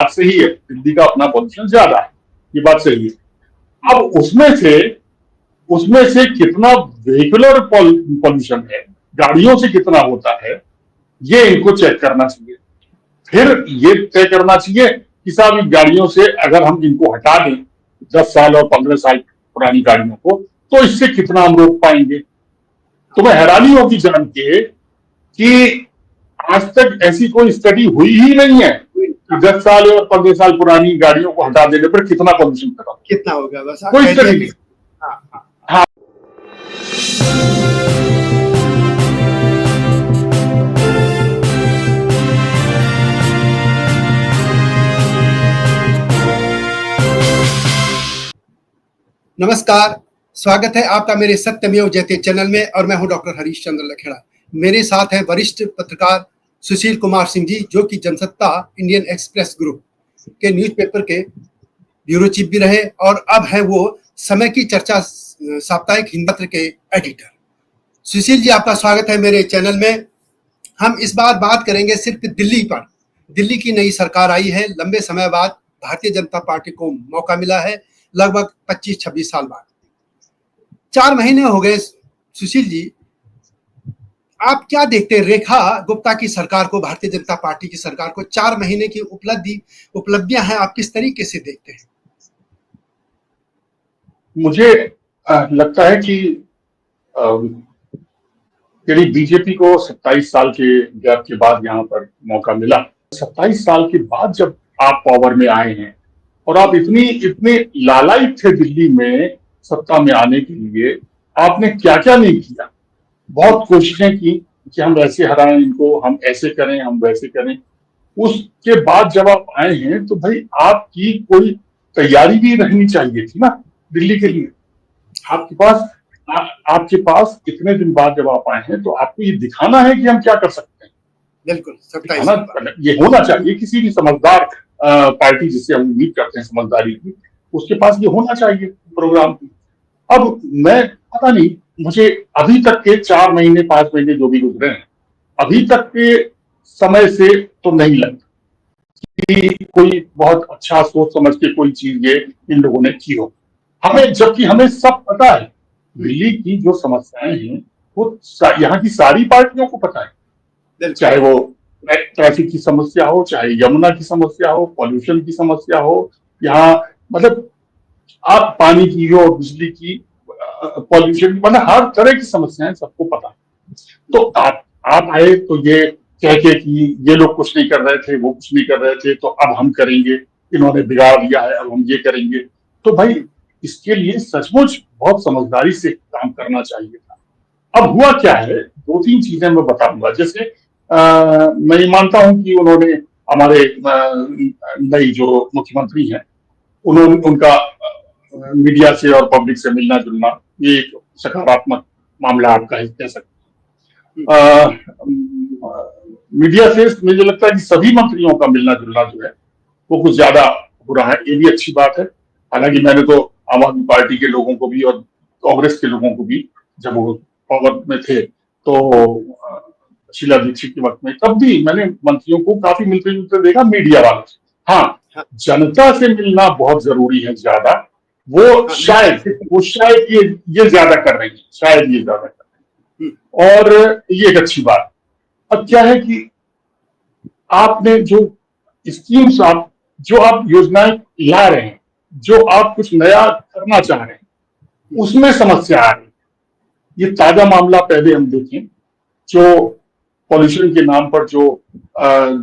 बात सही है, दिल्ली का अपना पॉल्यूशन ज्यादा है, ये बात सही है। अब उसमें से कितना वेहिकुलर पॉल्यूशन है, गाड़ियों से कितना होता है, ये इनको चेक करना चाहिए। फिर ये तय करना चाहिए कि साहब गाड़ियों से अगर हम इनको हटा दें 10 साल और 15 साल पुरानी गाड़ियों को, तो इससे कितना हम रोक पाएंगे। तुम्हें हैरानी होगी जान के कि आज तक ऐसी कोई स्टडी हुई ही नहीं है कि 10 साल और 15 साल पुरानी गाड़ियों को हटा देने पर कितना पॉल्यूशन खत्म, कितना होगा, बस कोई स्टडी नहीं। हाँ, नमस्कार, स्वागत है आपका मेरे सत्यमेव जयते चैनल में और मैं हूं डॉक्टर हरीश चंद्र लखेड़ा। मेरे साथ हैं वरिष्ठ पत्रकार सुशील कुमार सिंह जी, जो कि जनसत्ता इंडियन एक्सप्रेस ग्रुप के न्यूज़पेपर के ब्यूरो चीफ भी रहे और अब है वो समय की चर्चा साप्ताहिक हिंदी पत्र के एडिटर। सुशील जी, आपका स्वागत है मेरे चैनल में। हम इस बार बात करेंगे सिर्फ दिल्ली पर। दिल्ली की नई सरकार आई है, लंबे समय बाद भारतीय जनता पार्टी को मौका मिला है, लगभग 25-26 साल बाद। 4 महीने हो गए। सुशील जी, आप क्या देखते हैं रेखा गुप्ता की सरकार को, भारतीय जनता पार्टी की सरकार को? 4 महीने की उपलब्धियां हैं, आप किस तरीके से देखते हैं? मुझे लगता है कि यदि बीजेपी को 27 साल के गैप के बाद यहाँ पर मौका मिला, 27 साल के बाद जब आप पावर में आए हैं और आप इतने लालायित थे दिल्ली में सत्ता में आने के लिए, आपने क्या क्या नहीं किया। बहुत कोशिशें की कि हम ऐसे हराएं इनको, हम ऐसे करें, हम वैसे करें। उसके बाद जब आप आए हैं तो भाई आपकी कोई तैयारी भी रहनी चाहिए थी ना दिल्ली के लिए। आपके पास इतने दिन बाद जब आप आए हैं तो आपको ये दिखाना है कि हम क्या कर सकते हैं। बिल्कुल, ये होना चाहिए किसी भी समझदार पार्टी जिससे हम उम्मीद करते हैं समझदारी की, उसके पास ये होना चाहिए प्रोग्राम की। अब मैं पता नहीं, मुझे अभी तक के 4 महीने 5 महीने जो भी गुजरे हैं, अभी तक के समय से तो नहीं लगता कि कोई बहुत अच्छा सोच समझ के कोई चीज ये इन लोगों ने की हो। जबकि हमें सब पता है दिल्ली की जो समस्याएं हैं वो यहाँ की सारी पार्टियों को पता है, चाहे वो ट्रैफिक की समस्या हो, चाहे यमुना की समस्या हो, पॉल्यूशन की समस्या हो, यहाँ मतलब आप पानी की हो, बिजली की, पॉल्यूशन, मतलब हर तरह की समस्याएं सबको पता है। तो आप आए तो ये कह के कि ये लोग कुछ नहीं कर रहे थे, वो कुछ नहीं कर रहे थे, तो अब हम करेंगे, इन्होंने बिगाड़ दिया है, अब हम ये करेंगे। तो भाई इसके लिए सचमुच बहुत समझदारी से काम करना चाहिए था। अब हुआ क्या है, 2-3 चीजें मैं बताऊंगा। जैसे मैं ये मानता हूं कि उन्होंने हमारे नई जो मुख्यमंत्री हैं, उनका मीडिया से और पब्लिक से मिलना जुलना, ये एक सकारात्मक मामला आप कह सकते हैं। मीडिया से मुझे लगता है कि सभी मंत्रियों का मिलना जुलना जो है वो कुछ ज्यादा हो रहा है, ये भी अच्छी बात है। हालांकि मैंने तो आम आदमी पार्टी के लोगों को भी और कांग्रेस के लोगों को भी, जब वो पावर में थे तो शीला दीक्षित के वक्त में, तब भी मैंने मंत्रियों को काफी मिलते जुलते देखा मीडिया वालों से। हाँ, जनता से मिलना बहुत जरूरी है ज्यादा। वो शायद ये ज्यादा कर रही है, शायद ये ज्यादा कर रही है, और ये एक अच्छी बात। अब क्या है कि आपने जो स्कीम्स, जो आप योजनाएं ला रहे हैं, जो आप कुछ नया करना चाह रहे हैं, उसमें समस्या आ रही है। ये ताजा मामला पहले हम देखें, जो पॉल्यूशन के नाम पर जो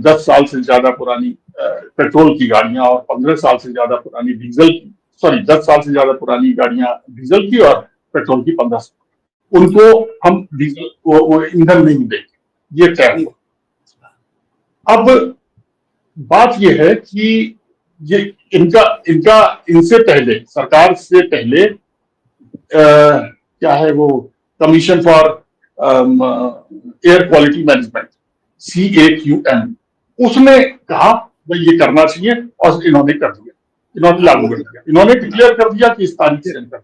10 साल से ज्यादा पुरानी पेट्रोल की गाड़ियां और 15 साल से ज्यादा पुरानी 10 साल से ज्यादा पुरानी गाड़ियां डीजल की और पेट्रोल की 15 साल, उनको हम डीजल को ईंधन नहीं देंगे, ये तय हुआ। अब बात यह है कि ये इनसे पहले, सरकार से पहले क्या है वो, commission for air quality management, CAQM, उसने कहा भाई ये करना चाहिए और इन्होंने कर दिया, इन्होंने लागू कर दिया, इन्होंने डिक्लेयर कर दिया कि इस तारीख से कर दिया।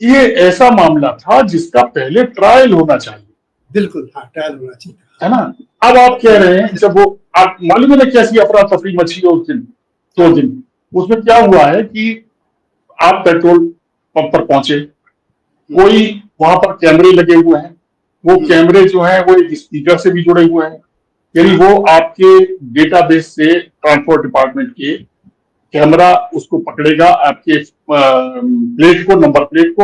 ये ऐसा मामला था जिसका पहले ट्रायल होना चाहिए। बिल्कुल, हाँ, ट्रायल होना चाहिए। है ना। अब आप कह रहे हैं जब वो, आप मालूम है ना कैसी अफरा तफरी मची है उस दिन, 2 दिन। उसमें क्या हुआ है कि आप पेट्रोल पंप पर पहुंचे, कोई वहां पर कैमरे लगे हुए हैं, वो कैमरे जो हैं वो एक स्पीकर से भी जुड़े हुए हैं, यानी वो आपके डेटाबेस से ट्रांसपोर्ट डिपार्टमेंट के कैमरा उसको पकड़ेगा, आपके प्लेट को, नंबर प्लेट को,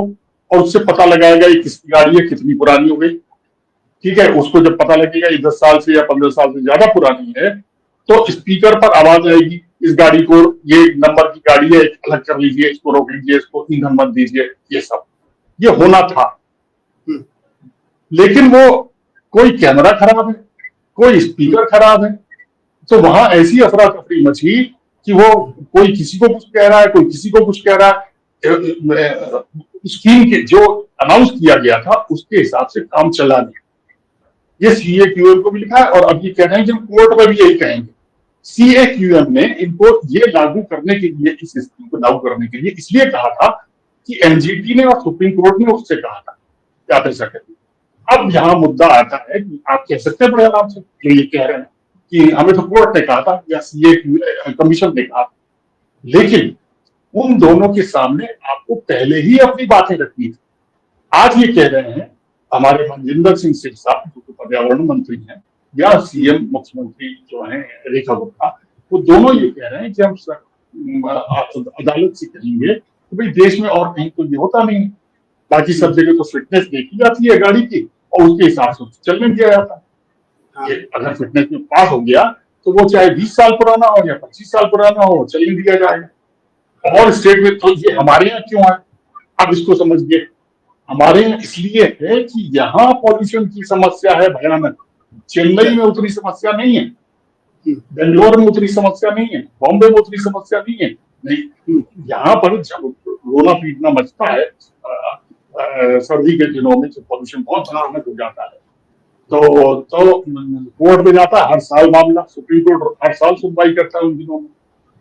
और उससे पता लगाएगा ये किसकी गाड़ी है, कितनी पुरानी हो गई। ठीक है, उसको जब पता लगेगा ये 10 साल से या 15 साल से ज्यादा पुरानी है, तो स्पीकर पर आवाज आएगी, इस गाड़ी को, ये नंबर की गाड़ी है, अलग कर लीजिए, इसको रोक लीजिए, इसको ईंधन मत दीजिए, ये सब ये होना था। लेकिन वो, कोई कैमरा खराब है, कोई स्पीकर खराब है, तो वहां ऐसी अफरा तफरी मची कि वो, कोई किसी को कुछ कह रहा है, कोई किसी को कुछ कह रहा है। स्कीम के जो अनाउंस किया गया था उसके हिसाब से काम चला नहीं। ये CAQM को भी लिखा है, और अब ये कह रहे हैं कि हम कोर्ट में भी यही कहेंगे। CAQM ने इनको ये लागू करने के लिए, इस स्कीम को लागू करने के लिए इसलिए कहा था कि NGT ने और सुप्रीम कोर्ट ने उससे कहा था कि आप ऐसा करिए। अब यहाँ मुद्दा आता है कि आप कह सकते हैं बड़े आराम से, जो ये कह रहे हैं कि हमें तो कोर्ट ने कहा था या CAQM कमीशन ने कहा, लेकिन उन दोनों के सामने आपको पहले ही अपनी बातें रखनी थी। आज ये कह रहे हैं हमारे मनजिंदर सिंह सिर साहब, जो पर्यावरण मंत्री हैं, या CM मुख्यमंत्री जो हैं रेखा गुप्ता, वो दोनों ये कह रहे हैं कि हम अदालत से कहेंगे कि भाई देश में और कहीं तो ये होता नहीं है, बाकी सब जगह तो फिटनेस देखी जाती है गाड़ी की और उसके हिसाब से चलने दिया जाता है। अगर फिटनेस में पास हो गया तो वो चाहे 20 साल पुराना हो या 25 साल पुराना हो, चलने दिया जाएगा। और स्टेट में तो ये हमारे यहाँ क्यों है, अब इसको समझिए। हमारे यहाँ इसलिए है कि यहाँ पॉल्यूशन की समस्या है भयानक। चेन्नई में उतनी समस्या नहीं है, बेंगलोर में उतनी समस्या नहीं है, बॉम्बे में उतनी समस्या नहीं है। नहीं, यहाँ पर जब रोना पीटना मचता है सर्दी के दिनों में, जब पॉल्यूशन बहुत भयानक हो जाता है, तो कोर्ट में जाता है हर साल मामला, सुप्रीम कोर्ट हर साल सुनवाई करता है उन दिनों में,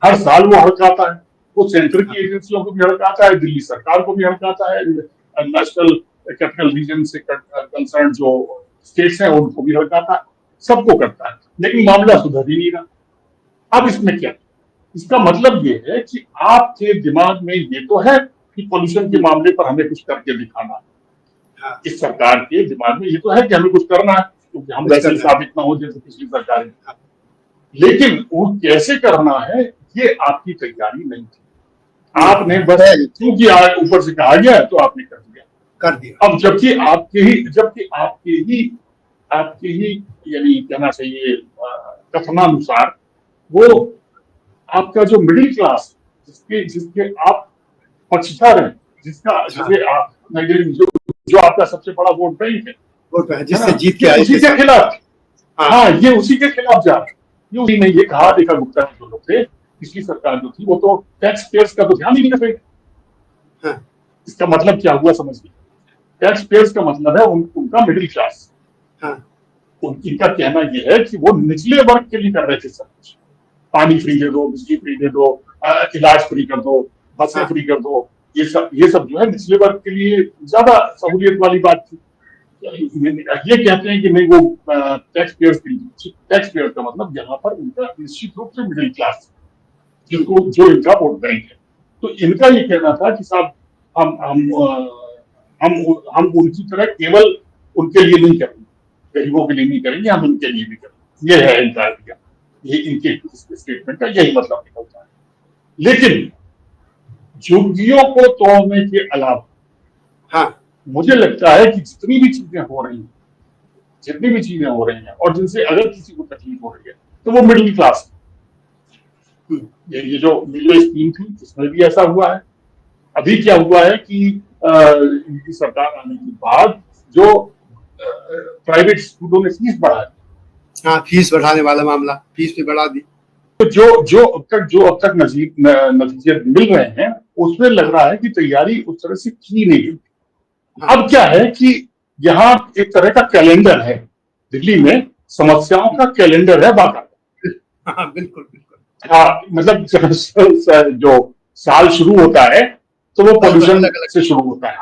हर साल वो हड़काता है, वो सेंटर की एजेंसियों को भी हड़काता है, दिल्ली सरकार को भी हड़काता है, नेशनल कैपिटल रीजन से कंसर्न जो स्टेट्स हैं उनको भी हड़काता है, सबको करता है, लेकिन मामला सुधर ही नहीं रहा। अब इसमें क्या, इसका मतलब ये है कि आपके दिमाग में ये तो है कि पोल्यूशन के मामले पर हमें कुछ करके दिखाना है, इस सरकार के दिमाग में ये तो है कि हमें कुछ करना है, क्योंकि हम वैसे साबित ना हो जैसे पिछली सरकार ने, लेकिन वो कैसे करना है ये आपकी तैयारी नहीं थी। आपने बस क्योंकि ऊपर से कहा गया तो आपने कर दिया। अब जबकि आपके ही यानी कहना चाहिए कथनानुसार, वो आपका जो मिडिल क्लास, जिसके आप पक्षधर हैं, जिसे आप जो आपका सबसे बड़ा वोट बैंक है, जिससे जीत के आए, उसी के खिलाफ, हाँ, ये उसी के खिलाफ जा रहा है। ये उसी ने ये कहा, रेखा गुप्ता जो लोग थे, पिछली सरकार जो थी, वो तो टैक्स पेयर्स का तो ध्यान ही नहीं रखेगा। इसका मतलब क्या हुआ समझिए, टैक्स पेयर्स का मतलब है उनका मिडिल क्लास। इनका कहना यह है कि वो निचले वर्ग के लिए कर रहे थे सब कुछ, पानी फ्री दे दो, बिजली फ्री दे दो, इलाज फ्री कर दो, बसें फ्री कर दो, ये सब जो है निचले वर्ग के लिए ज्यादा सहूलियत वाली बात थी। ये कहते हैं कि नहीं, वो टैक्स पेयर्स के लिए, टैक्स पेयर का मतलब यहाँ पर उनका निश्चित रूप से मिडिल क्लास, जो इनका वोट बैंक है। तो इनका ये कहना था कि साहब हम उनकी तरह केवल उनके लिए नहीं करेंगे, गरीबों के लिए नहीं करेंगे, हम उनके लिए भी करेंगे। ये है इनका आइडिया, ये इनके स्टेटमेंट का यही मतलब निकलता है। लेकिन झुग्गियों को तोड़ने के अलावा, हाँ, मुझे लगता है कि जितनी भी चीजें हो रही हैं और जिनसे अगर किसी को तकलीफ हो रही है तो वो मिडिल क्लास, ये जो स्कीम थी इसमें भी ऐसा हुआ है। अभी क्या हुआ है कि इनकी सरकार आने के बाद जो प्राइवेट स्कूलों ने फीस बढ़ा दी, हाँ, फीस बढ़ाने वाला मामला, फीस भी बढ़ा दी, तो जो अब तक नतीजे मिल रहे हैं उसमें लग रहा है कि तैयारी उस तरह से की नहीं गई। अब क्या है कि यहाँ एक तरह का कैलेंडर है, दिल्ली में समस्याओं का कैलेंडर है बाकायदा। हाँ, बिल्कुल बिल्कुल, हाँ, मतलब जो साल शुरू होता है तो वो पोल्यूशन से शुरू होता है,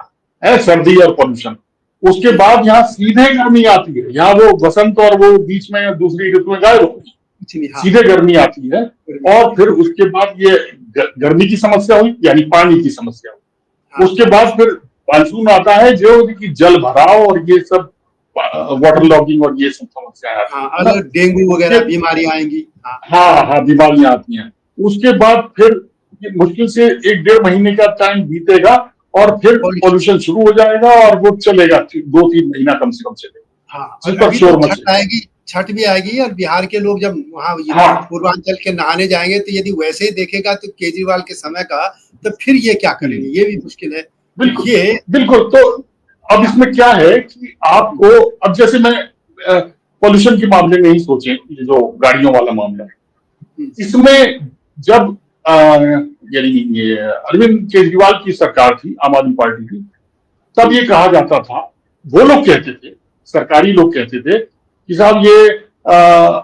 सर्दी और पोल्यूशन, उसके बाद यहाँ सीधे गर्मी आती है, यहाँ वो बसंत और वो बीच में दूसरी ऋतु में गायब होती है, हाँ, सीधे गर्मी आती है। और फिर उसके बाद ये गर्मी की समस्या हुई, यानी पानी की समस्या हुई। हाँ, उसके बाद फिर मानसून आता है जो कि जल भराव और ये सब वाटर लॉगिंग और ये सब समस्याएं आती हाँ, हैं, अलग डेंगू वगैरह बीमारियां आएंगी। हाँ, हाँ हाँ, बीमारियां आती हैं। उसके बाद फिर ये मुश्किल से 1-1.5 महीने का टाइम बीतेगा और फिर पॉल्यूशन शुरू हो जाएगा और वो चलेगा 2-3 महीना कम से कम चलेगा। हाँ, जिस और पर अभी शोर तो छठ मचेगा। आएगी, छठ भी आएगी और बिहार के लोग जब वहाँ हाँ पूर्वांचल के नहाने जाएंगे तो यदि वैसे ही देखेगा तो केजरीवाल के समय का, तो फिर ये क्या करेंगे, ये भी मुश्किल है। बिल्कुल ये बिल्कुल। तो अब इसमें क्या है कि आपको, अब जैसे मैं पॉल्यूशन के मामले में ही सोचें, ये जो गाड़ियों वाला मामला है, इसमें जब यानी ये अरविंद केजरीवाल की सरकार थी, आम आदमी पार्टी की, तब ये कहा जाता था, वो लोग कहते थे, सरकारी लोग कहते थे कि साहब ये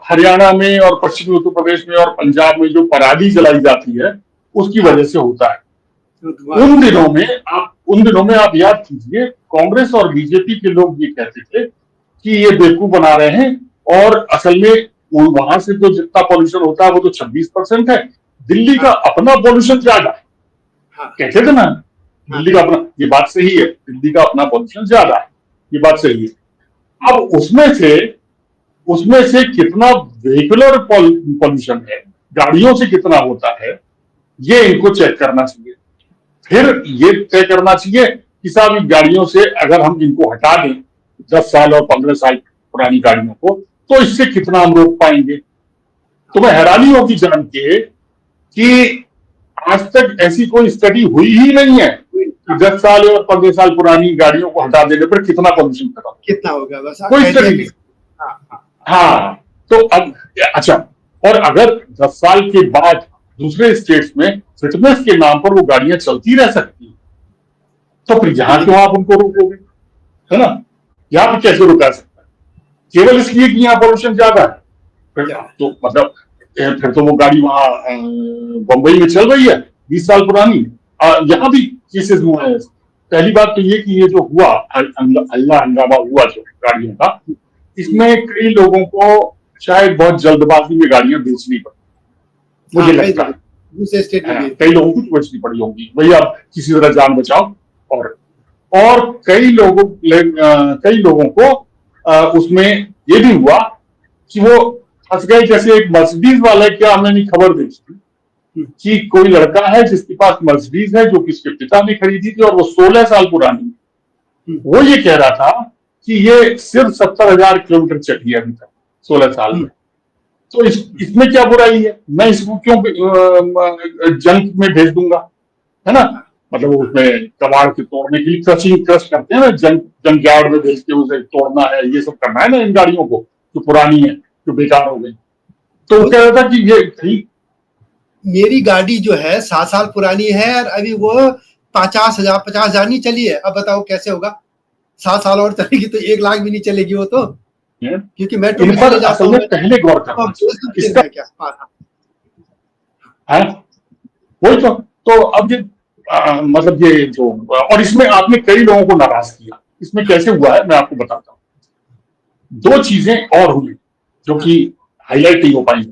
हरियाणा में और पश्चिमी उत्तर प्रदेश में और पंजाब में जो पराली जलाई जाती है उसकी वजह से होता है। उन दिनों में आप याद कीजिए, कांग्रेस और बीजेपी के लोग ये कहते थे कि ये बेवकूफ बना रहे हैं और असल में वहां से तो जितना पॉल्यूशन होता है वो तो 26% है, दिल्ली का अपना पॉल्यूशन ज्यादा है। कहते थे ना, दिल्ली का अपना, ये बात सही है, दिल्ली का अपना पॉल्यूशन ज्यादा है, ये बात सही है। अब उसमें से कितना व्हीकुलर पॉल्यूशन है, गाड़ियों से कितना होता है, ये इनको चेक करना चाहिए। फिर ये तय करना चाहिए कि साहब इन गाड़ियों से अगर हम इनको हटा दें 10 साल और 15 साल पुरानी गाड़ियों को, तो इससे कितना हम रोक पाएंगे। तो मैं हैरानी होगी जान के कि आज तक ऐसी कोई स्टडी हुई ही नहीं है कि 10 साल और 15 साल पुरानी गाड़ियों को हटा देने पर कितना पॉल्यूशन खत्म, कितना होगा, बस कोई स्टडी नहीं। हाँ, तो अब अच्छा, और अगर 10 साल के बाद दूसरे स्टेट्स में फिटनेस के नाम पर वो गाड़ियां चलती रह सकती, तो फिर यहां क्यों आप उनको रोकोगे, है ना? यहां पर कैसे रुका सकता है? केवल इसलिए कि यहाँ पॉल्यूशन ज्यादा है, फिर तो मतलब फिर तो वो गाड़ी वहां बंबई में चल रही है 20 साल पुरानी, यहां भी केसेस हुए हैं। पहली बात तो ये कि ये जो हुआ हल्ला हंगामा हुआ जो गाड़ियों का, इसमें कई लोगों को शायद बहुत जल्दबाजी में गाड़ियां बेचनी पड़ी, मुझे लगता है दूसरे स्टेट में कई लोगों को बेचनी पड़ी होंगी, भैया किसी तरह जान बचाओ। और कई लोगों को उसमें ये भी हुआ कि वो फंस गए। जैसे एक मर्सिडीज वाले, क्या हमने खबर देखी कि कोई लड़का है जिसके पास मर्सिडीज है, जो कि उसके पिता ने खरीदी थी और वो 16 साल पुरानी, वो ये कह रहा था कि ये सिर्फ 70,000 किलोमीटर चली है अभी तक 16 साल में, तो इसमें क्या बुराई है, मैं इसको क्यों जंक में भेज दूंगा, है ना? मतलब उसमें कबाड़ के तोड़ने के लिए क्रश करते हैं ना, जंक यार्ड में भेज के उसे तोड़ना है, ये सब करना है ना इन गाड़ियों को जो पुरानी है, जो बेकार हो गई। तो वो कह रहा था कि ये मेरी गाड़ी जो है 7 साल पुरानी है और अभी वो 50,000 नहीं चली है। अब बताओ कैसे होगा, 7 साल और चलेगी तो 1 लाख भी नहीं चलेगी वो तो, क्योंकि मैं तो असल में पहले गौर करना इसका क्या है, वही तो अब ये मतलब ये जो, और इसमें आपने कई लोगों को नाराज किया। इसमें कैसे हुआ है मैं आपको बताता हूँ। 2 चीजें और हुई जो कि हाईलाइट नहीं हो पाई।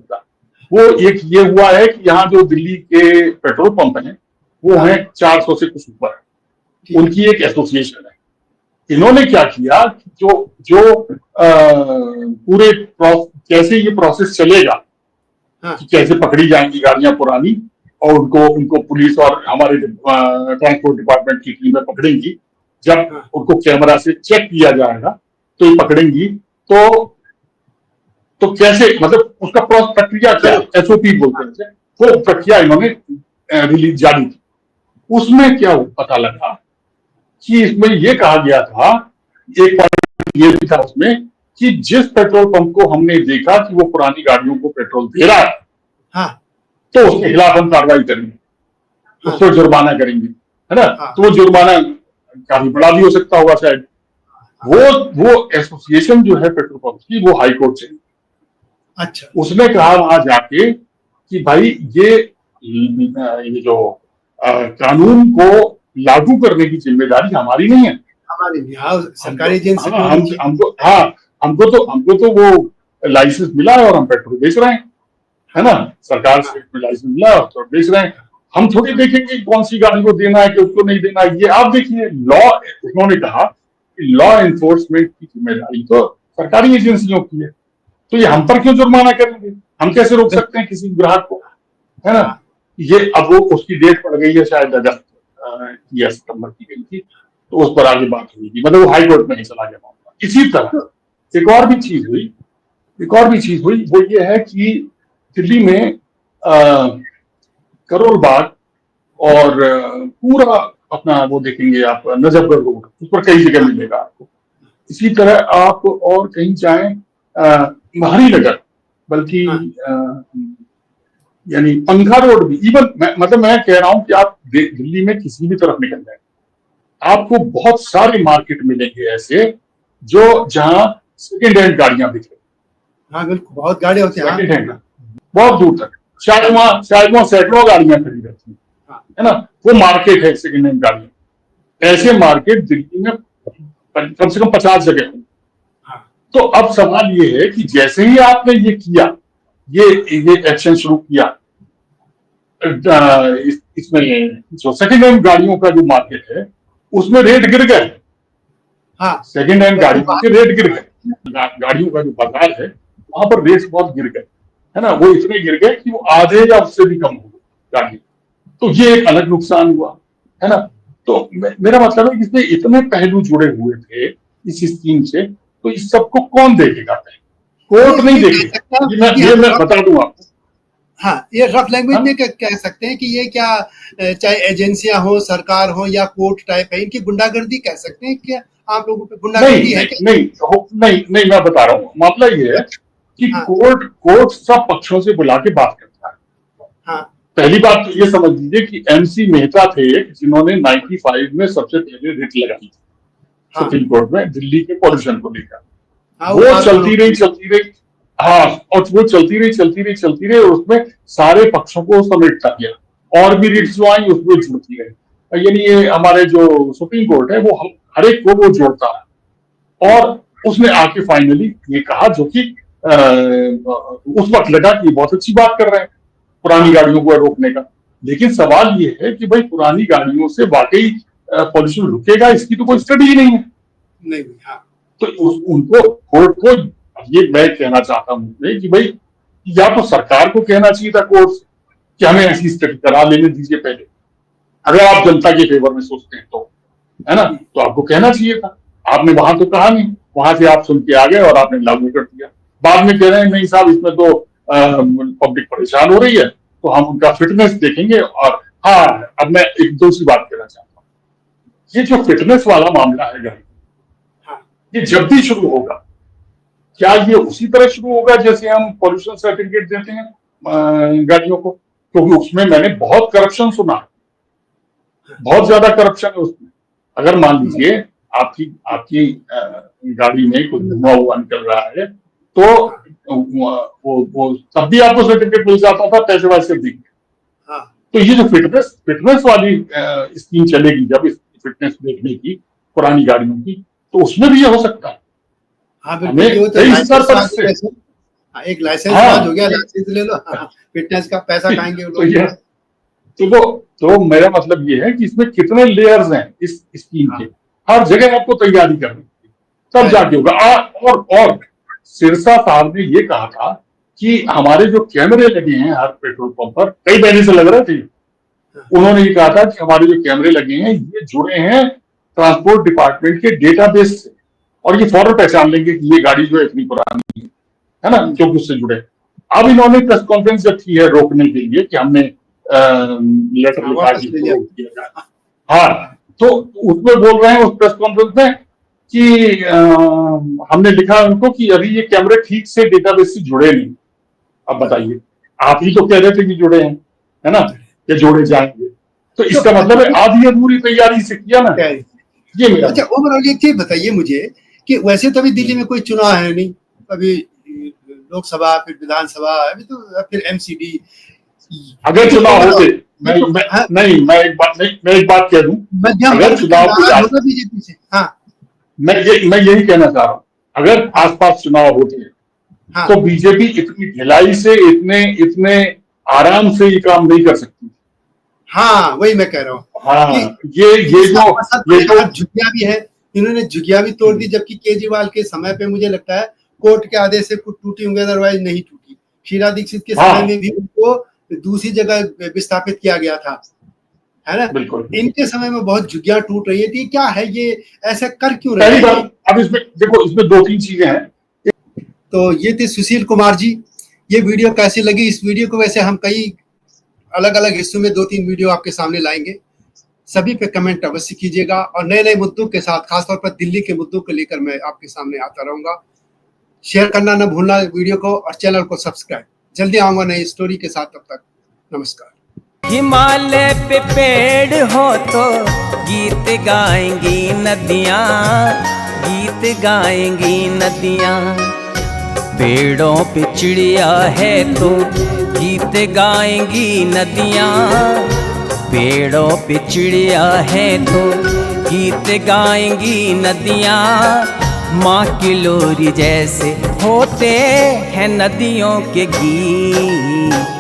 वो एक ये हुआ है कि यहाँ जो दिल्ली के पेट्रोल पंप हैं वो हैं 400 से कुछ ऊपर, उनकी एक एसोसिएशन है। इन्होंने क्या किया, जो पूरे कैसे ये प्रोसेस चलेगा, कि कैसे पकड़ी जाएंगी गाड़ियां पुरानी और उनको पुलिस और हमारे ट्रांसपोर्ट डिपार्टमेंट की टीमें पकड़ेंगी। जब उनको कैमरा से चेक किया जाएगा तो ये पकड़ेंगी, तो कैसे, मतलब उसका प्रक्रिया क्या है, एसओपी बोलते हैं, वो प्रक्रिया इन्होंने रिलीज जारी की। उसमें क्या पता लगा कि इसमें ये कहा गया था, एक पॉइंट ये भी था उसमें कि जिस पेट्रोल पंप को हमने देखा कि वो पुरानी गाड़ियों को पेट्रोल दे रहा है, तो उसके खिलाफ हम कार्रवाई करेंगे, उसको जुर्माना करेंगे, है ना? तो वो जुर्माना काफी बड़ा भी हो सकता होगा शायद। वो एसोसिएशन जो है पेट्रोल पंप की, वो हाई कोर्ट से, अच्छा, उसने कहा वहां जाके कि भाई ये जो कानून को लागू करने की जिम्मेदारी हमारी नहीं है, हमारे यहाँ सरकारी एजेंसी हाँ, हमको तो वो लाइसेंस मिला है और हम पेट्रोल बेच रहे हैं, है ना। सरकार से लाइसेंस मिला है और पेट्रोल बेच रहे हैं। हम थोड़ी देखेंगे कौन सी गाड़ी को देना है कि उसको नहीं देना है। ये आप देखिए, लॉ, उन्होंने कहा कि लॉ एनफोर्समेंट की जिम्मेदारी तो सरकारी एजेंसियों की है, तो ये हम पर क्यों जुर्माना करेंगे? हम कैसे रोक सकते हैं किसी ग्राहक को, है ना। ये अब वो उसकी डेट पड़ गई है, शायद अगस्त या सितंबर की गई थी, तो उस पर आगे बात हुई थी, मतलब वो हाई कोर्ट में ही चला गया मामला। इसी तरह एक और भी चीज हुई, वो ये है कि दिल्ली में करोल बाग और पूरा अपना वो देखेंगे आप, नजफगढ़ रोड, उस पर कई जगह मिलेगा आपको। इसी तरह आप और कहीं जाएं, हरिनगर, बल्कि यानी पंखा रोड भी, इवन मतलब मैं कह रहा हूं कि आप दिल्ली में किसी भी तरफ निकल जाए, आपको बहुत सारे मार्केट मिलेंगे ऐसे जो जहां सेकेंड हैंड गाड़ियां बिक रही। हाँ बिल्कुल, बहुत गाड़ी होती है, सेकेंड हैंड बहुत दूर तक, शायद वहां सैकड़ों गाड़ियां खड़ी रहती हैं, है ना। वो मार्केट है सेकेंड हैंड गाड़ियां। ऐसे मार्केट दिल्ली में कम से कम 50 जगह हैं। तो अब सवाल ये है कि जैसे ही आपने ये किया, ये एक्शन शुरू किया, इसमें जो सेकेंड हैंड गाड़ियों का जो मार्केट है उसमें रेट गिर गए। हाँ, सेकेंड हैंड गाड़ियों के रेट गिर गए, गाड़ियों का जो बाजार है वहां पर रेट बहुत गिर गए, है ना। वो इतने गिर गए कि वो आधे या उससे भी कम हो गए गाड़ी। तो ये एक अलग नुकसान हुआ, है ना। तो मेरा मतलब है कि इसमें इतने पहलू जुड़े हुए थे इस स्कीम से, तो इस सबको कौन देखेगा? कोर्ट नहीं देखेगा। ये मैं बता दूं आपको। हाँ, ये रफ लैंग्वेज में कह सकते हैं कि ये क्या, चाहे एजेंसियां हो, सरकार हो या कोर्ट टाइप है, इनकी गुंडागर्दी कह सकते हैं क्या? आप लोगों पे गुंडागर्दी है क्या? नहीं, मैं बता रहा हूँ। मामला ये है कि कोर्ट सब पक्षों से बुला के बात करता है। हाँ। पहली बात तो ये समझ लीजिए कि MC मेहता थे जिन्होंने 95 में सबसे पहले रिट लगाई थी सुप्रीम कोर्ट में दिल्ली के पॉल्यूशन को लेकर। वो चलती रही, हाँ, और वो चलती रही और उसमें सारे पक्षों को समेटता गया, और भी रिट्स जो आई उसमें जुड़ती रही। यानी ये हमारे जो सुप्रीम कोर्ट है वो हर एक को वो जोड़ता है। और उसने आके फाइनली ये कहा, जो कि उस वक्त लगा कि बहुत अच्छी बात कर रहे हैं पुरानी गाड़ियों को रोकने का। लेकिन सवाल ये है कि भाई पुरानी गाड़ियों से वाकई पॉल्यूशन रुकेगा? इसकी तो कोई स्टडी ही नहीं है। नहीं, हाँ। तो उनको कोर्ट को ये मैं कहना चाहता हूं कि भाई या तो सरकार को कहना चाहिए था कोर्ट से कि हमें ऐसी स्टडी करा लेने दीजिए पहले, अगर आप जनता के फेवर में सोचते हैं तो, है ना। तो आपको कहना चाहिए था। आपने वहां तो कहा नहीं, वहां से आप सुन के आ गए और आपने लागू कर दिया। बाद में कह रहे हैं नहीं साहब, इसमें तो पब्लिक परेशान हो रही है, तो हम उनका फिटनेस देखेंगे। और हाँ, अब मैं एक दूसरी बात कहना चाहता हूँ, ये जो फिटनेस वाला मामला है गाड़ी, ये जब भी शुरू होगा, क्या ये उसी तरह शुरू होगा जैसे हम पॉल्यूशन सर्टिफिकेट देते हैं गाड़ियों को? क्योंकि उसमें मैंने बहुत करप्शन सुना, बहुत ज्यादा करप्शन है उसमें। अगर मान लीजिए आपकी गाड़ी में कुछ धुआं हुआ निकल रहा है, तो वो तब भी आपको सर्टिफिकेट मिल जाता था पैसे वैसे दी। तो ये जो फिटनेस वाली स्कीम चलेगी, जब इस फिटनेस देखने की पुरानी गाड़ियों की, तो उसमें भी ये हो सकता है। हमें एक लाइसेंस हो गया, लाइसेंस ले लो, फिटनेस का पैसा खाएंगे वो लोग। तो मेरा मतलब ये है कि इसमें कितने लेयर्स हैं इस स्कीम के। हर जगह आपको तैयारी करनी है, तब जाके होगा। और सिरसा साहब ने ये कहा था कि हमारे जो कैमरे लगे हैं हर पेट्रोल पंप पर, कई महीने से लग रहे थे, उन्होंने ये कहा था कि हमारे जो कैमरे लगे हैं ये जुड़े हैं ट्रांसपोर्ट डिपार्टमेंट के डेटाबेस से, और ये फौरन पहचान लेंगे कि ये गाड़ी जो है इतनी पुरानी है ना, क्योंकि उससे जुड़े। अब इन्होंने प्रेस कॉन्फ्रेंस जब की है रोकने के लिए कि हमने लेटर लिखा कि रोक दिया जाए, हाँ, तो उसमें बोल रहे हैं उस प्रेस कॉन्फ्रेंस में कि हमने लिखा उनको कि अभी ये कैमरे ठीक से डेटाबेस से जुड़े नहीं। अब बताइए, आप ही तो कह रहे थे कि जुड़े हैं, है ना, कि जोड़े जाएंगे। तो इसका मतलब है आधी अधूरी तैयारी से किया ना ये मेरा। अच्छा, ओवरऑल एक चीज बताइए मुझे कि वैसे तो अभी दिल्ली में कोई चुनाव है नहीं, अभी लोकसभा फिर विधानसभा, अभी तो फिर MCD। अगर चुनाव होते, मैं एक बात कह दूं, अगर चुनाव बीजेपी से, हाँ, मैं यही कहना चाह रहा हूँ, अगर आसपास चुनाव होते हैं हाँ तो बीजेपी इतनी ढिलाई से, इतने इतने आराम से ये काम नहीं कर सकती। हाँ, वही मैं कह रहा हूँ हाँ, कि ये ये जो झुग्गियां भी है, इन्होंने झुग्गियां भी तोड़ दी, जबकि केजरीवाल के समय पे मुझे लगता है कोर्ट के आदेश से कुछ टूटी होंगी, अदरवाइज नहीं टूटी। शीला दीक्षित के समय हाँ में भी उनको दूसरी जगह विस्थापित किया गया था, है ना। बिल्कुल। इनके समय में बहुत झुग्गियां टूट रही है, तो ये क्या है, ये ऐसा कर क्यों रहे पहली हैं ये? बात, अब इसमें देखो, इसमें दो तीन चीजें हैं। तो ये थे सुशील कुमार जी। ये वीडियो कैसी लगी? इस वीडियो को वैसे हम कई अलग अलग हिस्सों में 2-3 वीडियो आपके सामने लाएंगे, सभी पे कमेंट अवश्य कीजिएगा, और नए नए मुद्दों के साथ, खासतौर पर दिल्ली के मुद्दों को लेकर मैं आपके सामने आता रहूंगा। शेयर करना न भूलना वीडियो को, और चैनल को सब्सक्राइब। जल्दी आऊंगा नई स्टोरी के साथ, तब तक नमस्कार। हिमालय पे पेड़ हो तो गीत गाएंगी नदियाँ, गीत गाएंगी नदियाँ। पेड़ों पे चिड़िया है तो गीत गाएंगी नदियाँ, पेड़ों पे चिड़िया है तो गीत गाएंगी नदियाँ। माँ की लोरी जैसे होते हैं नदियों के गीत।